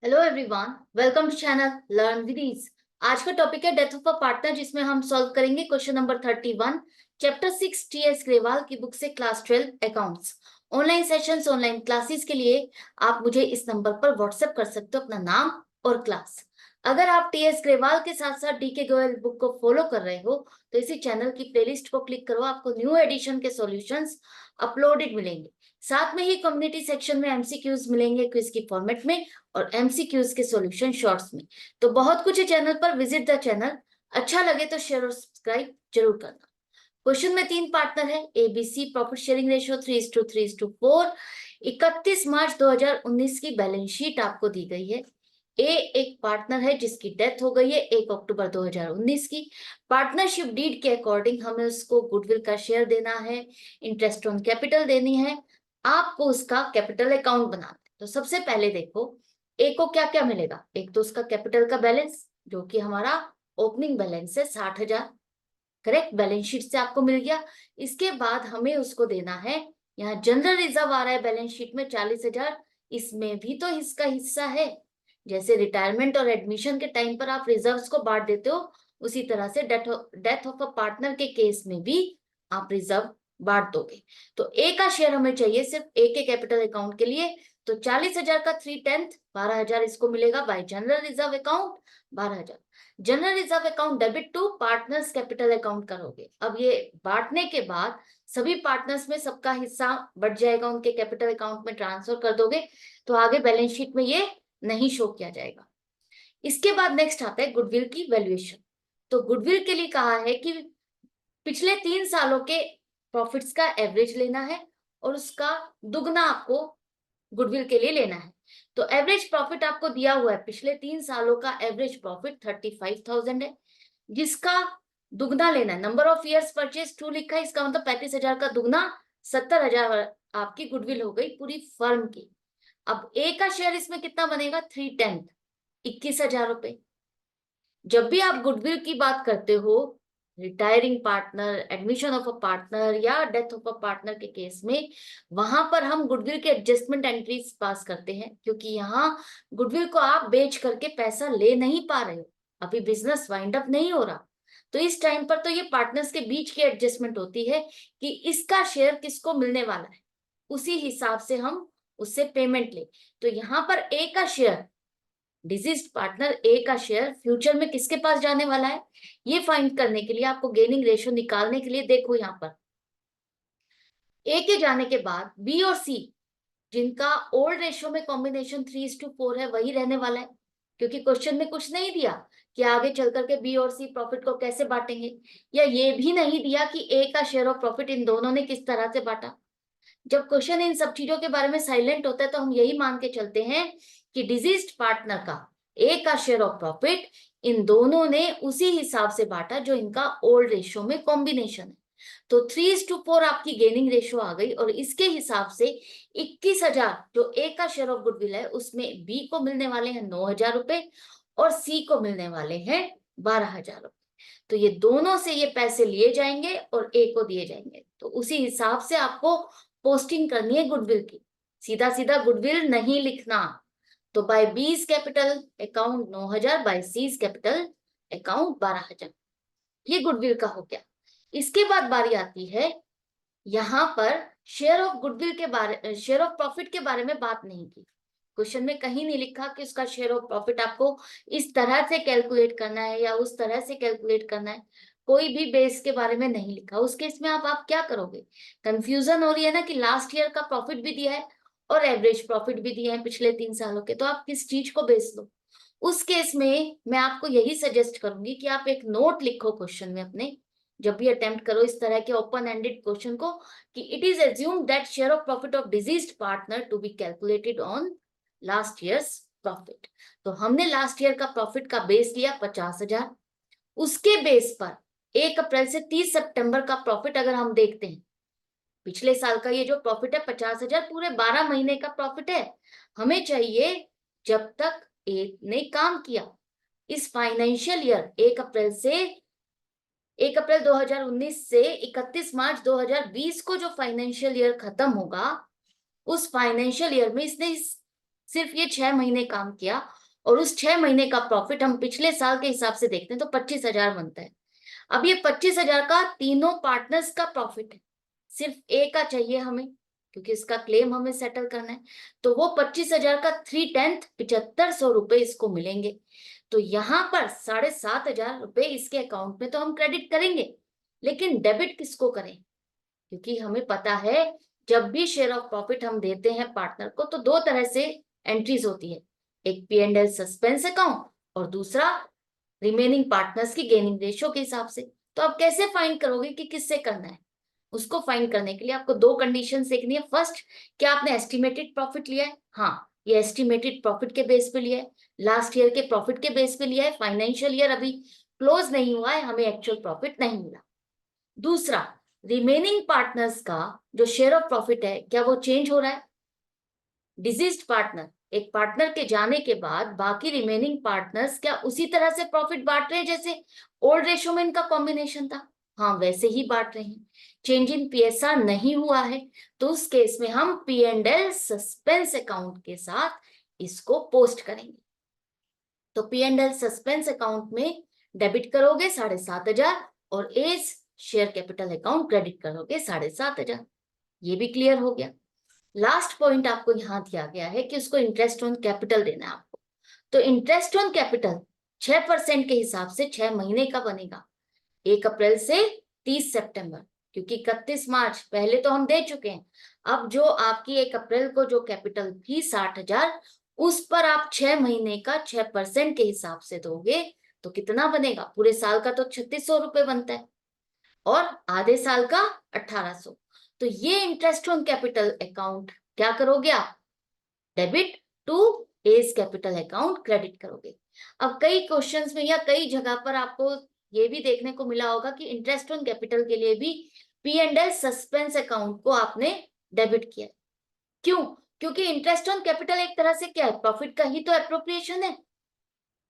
Hello everyone, welcome to channel learn with ease. आज का topic है डेथ ऑफ अ पार्टनर, जिसमें हम सॉल्व करेंगे question number 31, chapter 6 TS Grewal की बुक से class 12 accounts. Online sessions, online classes के लिए आप मुझे इस नंबर पर व्हाट्सएप कर सकते हो अपना नाम और क्लास। अगर आप टीएस ग्रेवाल के साथ साथ डीके गोयल बुक को फॉलो कर रहे हो तो इसी चैनल की प्लेलिस्ट को क्लिक करो, आपको न्यू एडिशन के सॉल्यूशंस अपलोडेड मिलेंगे। साथ में ही कम्युनिटी सेक्शन में एमसीक्यूज मिलेंगे क्विज की फॉर्मेट में और एमसीक्यूज के सॉल्यूशन शॉर्ट्स में। तो बहुत कुछ है चैनल पर, विजिट द चैनल। अच्छा लगे तो शेयर और सब्सक्राइब जरूर करना। क्वेश्चन में 3 पार्टनर है, एबीसी प्रॉफिट शेयरिंग रेशियो 3:3:4। 31 मार्च 2019 की बैलेंस शीट आपको दी गई है। ए एक पार्टनर है जिसकी डेथ हो गई है 1 अक्टूबर 2019 की। पार्टनरशिप डीड के अकॉर्डिंग हमें उसको गुडविल का शेयर देना है, इंटरेस्ट ऑन कैपिटल देनी है, आपको उसका कैपिटल अकाउंट बनाना है। तो सबसे पहले देखो, ए को क्या क्या मिलेगा। एक तो उसका कैपिटल का बैलेंस, जो कि हमारा ओपनिंग बैलेंस है 60,000, करेक्ट, बैलेंस शीट से आपको मिल गया। इसके बाद हमें उसको देना है, यहाँ जनरल रिजर्व आ रहा है बैलेंस शीट में 40,000, इसमें भी तो इसका हिस्सा है। जैसे रिटायरमेंट और एडमिशन के टाइम पर आप रिजर्व्स को बांट देते हो, उसी तरह से डेथ ऑफ अ पार्टनर के केस में भी आप रिजर्व बांट दोगे। तो ए का शेयर हमें चाहिए सिर्फ ए के कैपिटल अकाउंट के लिए। तो 40,000 का 3/10 12,000 इसको मिलेगा by general reserve account 12,000। General reserve account debit to partners capital account करोगे। अब ये बांटने के बाद सभी पार्टनर्स में सबका हिस्सा बढ़ जाएगा, उनके कैपिटल अकाउंट में ट्रांसफर कर दोगे, तो आगे बैलेंस शीट में ये नहीं शो किया जाएगा। इसके बाद नेक्स्ट आता है गुडविल की वैल्यूएशन। तो गुडविल के लिए कहा है कि पिछले 3 सालों के प्रॉफिट्स का एवरेज लेना है और उसका दुगना आपको गुडविल के लिए लेना है। तो एवरेज प्रॉफिट आपको दिया हुआ है, पिछले 3 सालों का एवरेज प्रॉफिट 35,000 है, जिसका दुगना लेना है। नंबर ऑफ इयर्स परचेज 2 लिखा है, इसका मतलब 35,000 का दुगना 70,000 आपकी गुडविल हो गई पूरी फर्म की। अब ए का शेयर इसमें कितना बनेगा, 3/10 21,000 रुपए। जब भी आप गुडविल की बात करते हो, retiring partner, admission of a partner या डेथ ऑफ अ पार्टनर के केस में, वहां पर हम गुडविल के एडजस्टमेंट एंट्रीज पास करते हैं, क्योंकि यहाँ गुडविल को आप बेच करके पैसा ले नहीं पा रहे हो, अभी बिजनेस वाइंड अप नहीं हो रहा। तो इस टाइम पर तो ये पार्टनर्स के बीच की एडजस्टमेंट होती है कि इसका शेयर किसको मिलने वाला है, उसी हिसाब से हम उससे पेमेंट ले। तो यहाँ पर ए का शेयर, डिजीज्ड पार्टनर ए का शेयर फ्यूचर में किसके पास जाने वाला है, ये फाइंड करने के लिए आपको गेनिंग रेशियो निकालने के लिए देखो, यहाँ पर ए के जाने के बाद बी और सी, जिनका ओल्ड रेशियो में कॉम्बिनेशन 3:4 है, वही रहने वाला है, क्योंकि क्वेश्चन में कुछ नहीं दिया कि आगे चल करके बी और सी प्रॉफिट को कैसे बांटेंगे, या ये भी नहीं दिया कि ए का शेयर ऑफ प्रॉफिट इन दोनों ने किस तरह से बांटा। जब क्वेश्चन इन सब चीजों के बारे में साइलेंट होता है तो हम यही मान के चलते हैं कि डिजीज्ड पार्टनर का ए का शेयर ऑफ प्रॉफिट इन दोनों ने उसी हिसाब से बांटा जो इनका ओल्ड रेशियो में कॉम्बिनेशन है। तो 3:4 आपकी गेनिंग रेशियो आ गई, और इसके हिसाब से 21,000 जो ए का शेयर ऑफ गुडविल है उसमें बी को मिलने वाले हैं 9,000 रुपए और सी को मिलने वाले हैं 12,000 रुपए। तो ये दोनों से ये पैसे लिए जाएंगे और ए को दिए जाएंगे, तो उसी हिसाब से आपको पोस्टिंग करनी है गुडविल की। सीधा सीधा गुडविल नहीं लिखना। तो by B's capital account 9,000, by C's capital account 12,000, ये गुडविल का हो गया। इसके बाद बारी आती है, यहाँ पर शेयर ऑफ गुडविल के बारे, शेयर ऑफ प्रॉफिट के बारे में बात नहीं की। क्वेश्चन में कहीं नहीं लिखा कि उसका शेयर ऑफ प्रॉफिट आपको इस तरह से कैलकुलेट करना है या उस तरह से कैलकुलेट करना है, कोई भी बेस के बारे में नहीं लिखा। उस केस में आप क्या करोगे, कंफ्यूजन हो रही है ना कि लास्ट ईयर का प्रॉफिट भी दिया है और एवरेज प्रॉफिट भी दिया है पिछले 3 सालों के, तो आप किस चीज को बेस लो। उस केस में मैं आपको यही सजेस्ट करूंगी कि आप एक नोट लिखो क्वेश्चन में अपने, जब भी अटेम्प्ट करो इस तरह के ओपन एंडेड क्वेश्चन को, कि it is assumed that share of profit of deceased partner to be calculated on last years profit. तो हमने लास्ट ईयर का प्रॉफिट का बेस लिया 50,000, उसके बेस पर 1 अप्रैल से 30 सितंबर का प्रॉफिट अगर हम देखते हैं, पिछले साल का ये जो प्रॉफिट है 50,000 पूरे 12 महीने का प्रॉफिट है। हमें चाहिए जब तक ए ने काम किया, इस फाइनेंशियल ईयर 1 अप्रैल 2019 से 31 मार्च 2020 को जो फाइनेंशियल ईयर खत्म होगा, उस फाइनेंशियल ईयर में इसने इस सिर्फ ये 6 महीने काम किया और उस 6 महीने का प्रॉफिट हम पिछले साल के हिसाब से देखते हैं तो 25,000 बनता है। अब ये 25,000 का तीनों पार्टनर्स का प्रॉफिट है, सिर्फ ए का चाहिए हमें क्योंकि इसका क्लेम हमें सेटल करना है। तो वो 25,000 का 3/10 7500 रुपए इसको मिलेंगे। तो यहाँ पर 7,500 रुपए इसके अकाउंट में तो हम क्रेडिट करेंगे, लेकिन डेबिट किसको करें? क्योंकि हमें पता है जब भी शेयर ऑफ प्रॉफिट हम देते हैं पार्टनर को तो दो तरह से एंट्रीज होती है, एक P&L सस्पेंस अकाउंट और दूसरा रिमेनिंग पार्टनर्स की गेनिंग रेशियो के हिसाब से। तो आप कैसे फाइंड करोगे कि किससे करना है? उसको फाइंड करने के लिए आपको दो कंडीशन देखनी है। फर्स्ट, क्या आपने एस्टिमेटेड प्रॉफिट लिया है? हाँ, ये एस्टिमेटेड प्रॉफिट के बेस पे लिया है, लास्ट ईयर के प्रॉफिट के बेस पे लिया है, फाइनेंशियल ईयर अभी क्लोज नहीं हुआ है, हमें एक्चुअल प्रॉफिट नहीं मिला। दूसरा, रिमेनिंग पार्टनर्स का जो शेयर ऑफ प्रॉफिट है क्या वो चेंज हो रहा है? डिजीज्ड पार्टनर, एक पार्टनर के जाने के बाद बाकी रिमेनिंग पार्टनर्स क्या उसी तरह से प्रॉफिट बांट रहे हैं जैसे ओल्ड रेशो में इनका कॉम्बिनेशन था? हाँ, वैसे ही बांट रहे हैं। चेंज इन PSR नहीं हुआ है, तो उस केस में हम P&L सस्पेंस अकाउंट के साथ इसको पोस्ट करेंगे। तो P&L सस्पेंस अकाउंट में डेबिट करोगे 7,500 और A's share capital account credit करोगे 7,500। ये भी क्लियर हो गया। लास्ट पॉइंट आपको यहाँ दिया गया है कि उसको इंटरेस्ट ऑन कैपिटल देना है आपको। तो इंटरेस्ट ऑन कैपिटल 6% के हिसाब से 6 महीने का बनेगा, 1 अप्रैल से 30 सितंबर, क्योंकि 31 मार्च पहले तो हम दे चुके हैं। अब जो आपकी 1 अप्रैल को जो कैपिटल थी 60,000, उस पर आप 6 महीने का 6% के हिसाब से दोगे तो कितना बनेगा? पूरे साल का तो 3,600 रुपए बनता है और आधे साल का 1,800। तो ये इंटरेस्ट ऑन कैपिटल अकाउंट क्या करोगे आप? Debit to A's capital account credit करोगे। अब कई क्वेश्चंस में या कई जगह पर आपको ये भी देखने को मिला होगा कि इंटरेस्ट ऑन कैपिटल के लिए भी P&L सस्पेंस अकाउंट को आपने डेबिट किया। क्यों? क्योंकि इंटरेस्ट ऑन कैपिटल एक तरह से क्या है, प्रॉफिट का ही तो एप्रोप्रिएशन है।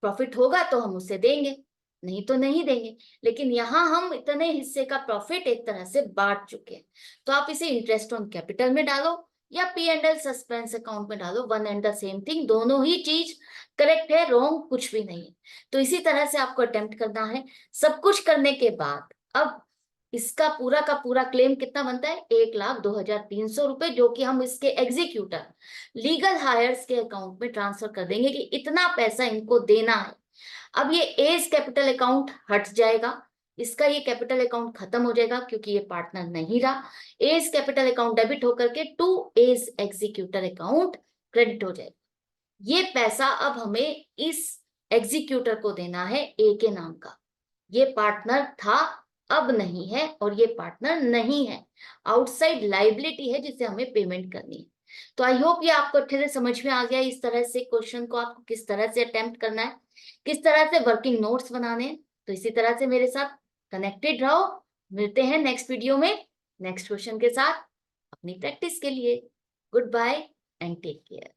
प्रॉफिट होगा तो हम उसे देंगे, नहीं तो नहीं देंगे। लेकिन यहाँ हम इतने हिस्से का प्रॉफिट एक तरह से बांट चुके हैं, तो आप इसे इंटरेस्ट ऑन कैपिटल में डालो या P&L सस्पेंस अकाउंट में डालो, one and the same thing, दोनों ही चीज करेक्ट है, रॉन्ग कुछ भी नहीं है। तो इसी तरह से आपको अटेम्प्ट करना है। सब कुछ करने के बाद अब इसका पूरा का पूरा क्लेम कितना बनता है? 1,02,300 रुपए, जो कि हम इसके एग्जीक्यूटर लीगल हायर्स के अकाउंट में ट्रांसफर कर देंगे कि इतना पैसा इनको देना है। अब ये एज कैपिटल अकाउंट हट जाएगा, इसका ये कैपिटल अकाउंट खत्म हो जाएगा क्योंकि ये पार्टनर नहीं रहा। एज कैपिटल अकाउंट डेबिट होकर के to A's executor account credit हो जाएगा। ये पैसा अब हमें इस एग्जीक्यूटर को देना है ए के नाम का। ये पार्टनर था, अब नहीं है, और ये पार्टनर नहीं है, आउटसाइड लाइबिलिटी है जिसे हमें पेमेंट करनी है। तो आई होप ये आपको अच्छे से समझ में आ गया इस तरह से क्वेश्चन को आपको किस तरह से अटेम्प्ट करना है, किस तरह से वर्किंग नोट्स बनाने हैं। तो इसी तरह से मेरे साथ कनेक्टेड रहो। मिलते हैं नेक्स्ट वीडियो में नेक्स्ट क्वेश्चन के साथ अपनी प्रैक्टिस के लिए। Goodbye and take care.